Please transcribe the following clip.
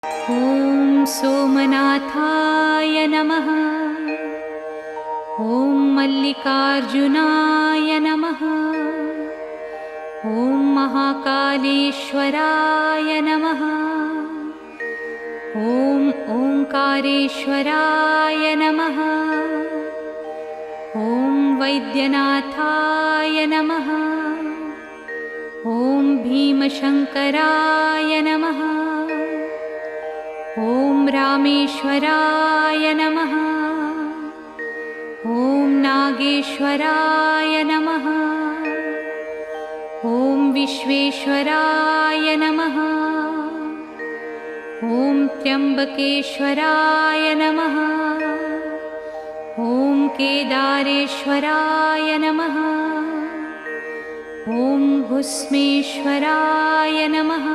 ॐ सोमनाथाय नमः। ॐ मल्लिकार्जुनाय नमः। ॐ महाकालेश्वराय नमः। ॐ ओंकारेश्वराय नमः। ॐ वैद्यनाथाय नमः। ॐ भीमशङ्कराय नमः। ॐ रामेश्वराय नमः। ॐ नागेश्वराय नमः। ॐ विश्वेश्वराय नमः। ॐ त्र्यम्बकेश्वराय नमः। ॐ केदारेश्वराय नमः। ॐ भुस्मेश्वराय नमः।